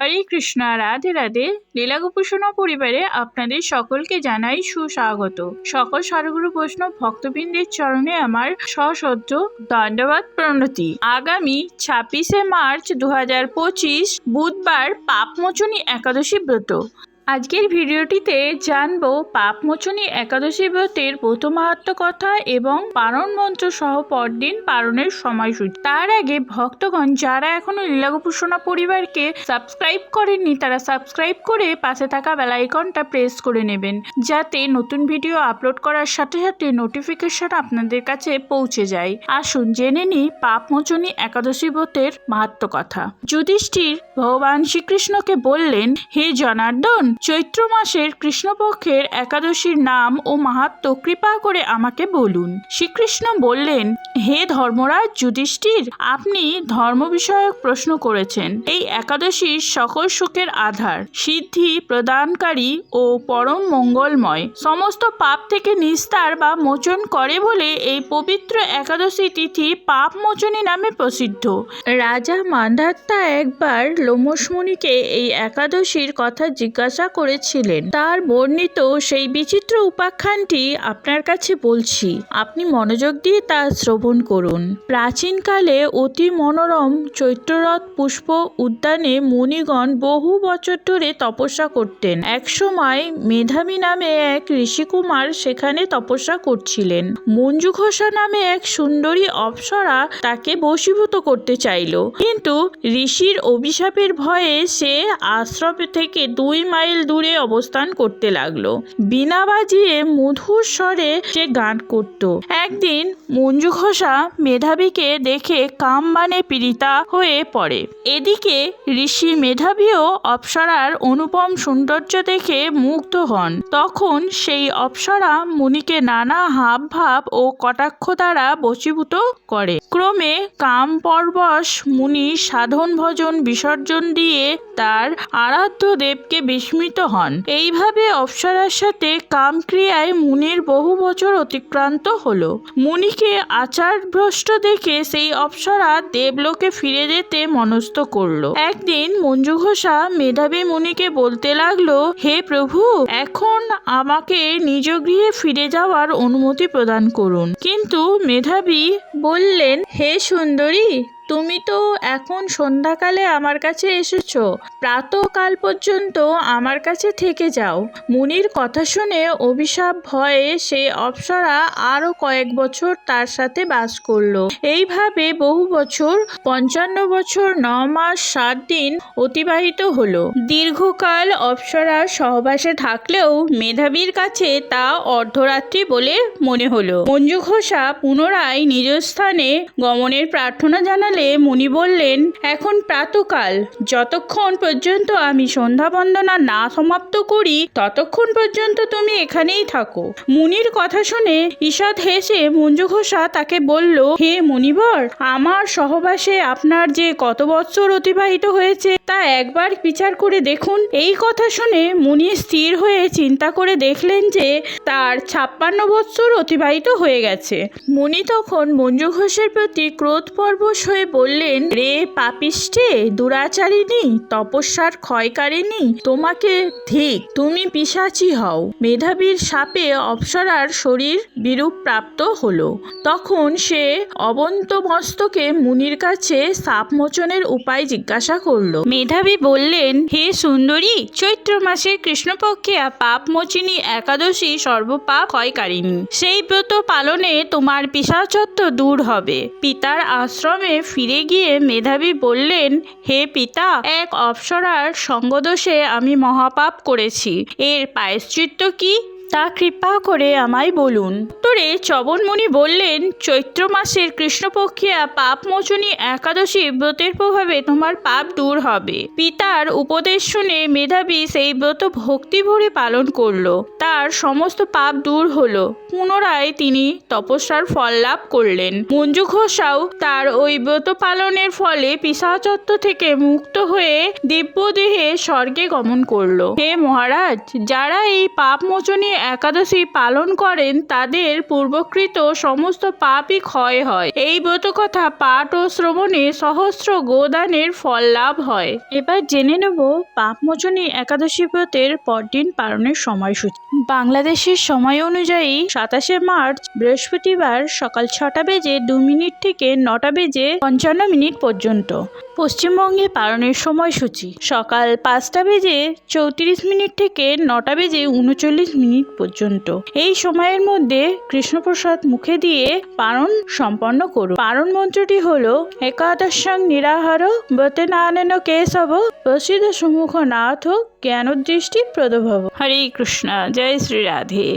হরে কৃষ্ণ, রাধে রাধে। লীলা গোপোষণা পরিবারে আপনাদের সকলকে জানাই সুস্বাগত। সকল সারগুরু বৈষ্ণব ভক্তবৃন্দের চরণে আমার সশ্রদ্ধ দণ্ডবাদ প্রণতি। আগামী 26শে মার্চ 2025 বুধবার পাপমোচনী একাদশী ব্রত। আজকের ভিডিওটিতে জানবো পাপমোচনী একাদশী ব্রতের প্রথমাহাত্ম্য কথা এবং পারণ মন্ত্র সহ পরদিন পারণের সময়সূচি। তার আগে ভক্তগণ যারা এখনো লীলা গোপোষণা পরিবারকে সাবস্ক্রাইব করেননি তারা সাবস্ক্রাইব করে পাশে থাকা বেল আইকনটা প্রেস করে নেবেন, যাতে নতুন ভিডিও আপলোড করার সাথে সাথে নোটিফিকেশন আপনাদের কাছে পৌঁছে যায়। আসুন জেনে নিই পাপমোচনী একাদশী ব্রতের মাহাত্ম্য কথা। যুধিষ্ঠির ভগবান শ্রীকৃষ্ণকে বললেন, হে জনার্দন, চৈত্র মাসের কৃষ্ণপক্ষের একাদশীর নাম ও মাহাত্ম্য কৃপা করে আমাকে বলুন। শ্রীকৃষ্ণ বললেন, হে ধর্মরাজ যুধিষ্ঠির, আপনি ধর্ম বিষয়ক প্রশ্ন করেছেন। এই একাদশীর সকল সুখের আধার, সিদ্ধি প্রদানকারী ও পরম মঙ্গলময়, সমস্ত পাপ থেকে নিস্তার বা মোচন করে বলে এই পবিত্র একাদশী তিথি পাপ মোচনী নামে প্রসিদ্ধ। রাজা মান্ধাতা একবার লোমশ মুনিকে এই একাদশীর কথা জিজ্ঞাসা করেছিলেন। তার বর্ণিত সেই বিচিত্র উপাখ্যানটি আপনার কাছে বলছি, আপনি মনোযোগ দিয়ে তা শ্রবণ করুন। প্রাচীনকালে অতি মনোরম চৈত্ররথ পুষ্প উদ্যানে মুনিগণ বহু বছর ধরে তপস্যা করতেন। একসময় মেধাবী নামে এক ঋষিকুমার সেখানে তপস্যা করছিলেন। মঞ্জু ঘোষা নামে এক সুন্দরী অপ্সরা তাকে বশীভূত করতে চাইল, কিন্তু ঋষির অভিশাপের ভয়ে সে আশ্রম থেকে 2 মাইল দূরে অবস্থান করতে লাগলো। বীণা বাজিয়ে মধুর স্বরে সে গান করত। একদিন মঞ্জু ঘোষা মেধাবীকে দেখে কামবাণে পীড়িতা হয়ে পড়ে। এদিকে ঋষি মেধাবীও অপ্সরার অনুপম সৌন্দর্য দেখে মুগ্ধ হন। তখন সেই অপ্সরা মুনিকে নানা হাবভাব ও কটাক্ষ দ্বারা বশীভূত করে। ক্রমে কাম পরবশ মুনি সাধন ভজন বিসর্জন দিয়ে তার আরাধ্য দেবকে বিস্মিত হন। এইভাবে অপ্সরার সাথে কামক্রিয়ায় মুনির বহু বছর অতিক্রান্ত হলো। মুনিকে আচারভ্রষ্ট দেখে সেই অপ্সরা দেবলোকে ফিরে যেতে মনস্থ করলো। একদিন মঞ্জু ঘোষা মেধাবী মুনিকে বলতে লাগলো, হে প্রভু, এখন আমাকে নিজ গৃহে ফিরে যাওয়ার অনুমতি প্রদান করুন। কিন্তু মেধাবী বললেন, হে সুন্দরী, তুমি তো এখন সন্ধ্যাকালে আমার কাছে এসেছো, প্রাতঃকাল পর্যন্ত আমার কাছে থেকে যাও। মুনির কথা শুনে অভিশাপ ভয়ে সে অপ্সরা আরো কয়েক বছর তার সাথে বাস করলো। এইভাবে বহু বছর 55 বছর 9 মাস 7 দিন অতিবাহিত হলো। দীর্ঘকাল অপ্সরার সহবাসে থাকলেও মেধাবীর কাছে তা অর্ধরাত্রি বলে মনে হলো। মঞ্জু ঘোষা পুনরায় নিজ স্থানে গমনের প্রার্থনা জানালে মুনি বললেন, এখন প্রাতঃকাল, যতক্ষণ পর্যন্ত আমি সন্ধ্যা বন্দনা না সমাপ্ত করি ততক্ষণ পর্যন্ত তুমি এখানেই থাকো। মুনির কথা শুনে ঈষৎ হেসে মঞ্জু ঘোষা তাকে বলল, হে মুনিবর, আমার সহবাসে আপনার যে কত বৎসর অতিবাহিত হয়েছে তা একবার বিচার করে দেখুন। এই কথা শুনে মুনি স্থির হয়ে চিন্তা করে দেখলেন যে তার 56 বৎসর অতিবাহিত হয়ে গেছে। মুনি তখন মঞ্জু ঘোষের প্রতি ক্রোধপরবশ হয়ে বললেন, রে পাপিষ্ঠে, দুরাচারিণী, তপস্যার ক্ষয়কারিণী, তোমাকে ধিক, তুমি পিশাচী হও। মেধাবীর শাপে অপ্সরার শরীর বিরূপ প্রাপ্ত হলো। তখন সে অবন্ত মস্তকে মুনির কাছে শাপ মোচনের উপায় জিজ্ঞাসা করলো। মেধাবী বললেন, হে সুন্দরী, চৈত্র মাসের কৃষ্ণপক্ষে পাপ মোচিনী একাদশী সর্বপাপ ক্ষয়কারিণী। সেই ব্রত পালনে তোমার পিশাচত্ব দূর হবে। পিতার আশ্রমে ফিরে গিয়ে মেধাবী বললেন, হে পিতা, এক অপ্সরার সঙ্গদোষে আমি মহাপাপ করেছি। এর প্রায়শ্চিত্ত কি তা কৃপা করে আমায় বলুন। উত্তরে চবনমুনি বললেন, চৈত্র মাসের কৃষ্ণপক্ষিয়া পাপ মোচনী একাদশী ব্রতের প্রভাবে তোমার পাপ দূর হবে। পিতার উপদেশ শুনে মেধাবী সেই ব্রত ভক্তি ভরে পালন করলো। তার সমস্ত পাপ দূর হলো। পুনরায় তিনি তপস্যার ফল লাভ করলেন। মঞ্জু ঘোষাও তার ওই ব্রত পালনের ফলে পিশাচত্ব থেকে মুক্ত হয়ে দিব্যদেহে স্বর্গে গমন করলো। হে মহারাজ, যারা এই পাপ মোচনী একাদশী পালন করেন তাদের পূর্বকৃত সমস্ত পাপই ক্ষয় হয়। এই ব্রতকথা পাঠ ও শ্রবণে সহস্র গোদানের ফল লাভ হয়। এবার জেনে নেব পাপমোচনী একাদশী ব্রতের পরদিন পালনের সময়সূচি। বাংলাদেশের সময় অনুযায়ী 27শে মার্চ বৃহস্পতিবার সকাল 6টা বেজে 2 মিনিট থেকে 9টা বেজে 55 মিনিট পর্যন্ত। পশ্চিমবঙ্গে পালনের সময়সূচি সকাল 5টা বেজে 34 মিনিট থেকে 9টা বেজে 39 মিনিট পর্যন্ত। এই সময়ের মধ্যে কৃষ্ণপ্রসাদ মুখে দিয়ে পালন সম্পন্ন করুন। পালন মন্ত্রটি হলো একাদশং নিরাহার ব্রতেনানেন কেশব প্রসিদ্ধ সুমুখ নাথ জ্ঞানদৃষ্টি প্রদভব। হরে কৃষ্ণ, জয় শ্রী রাধে।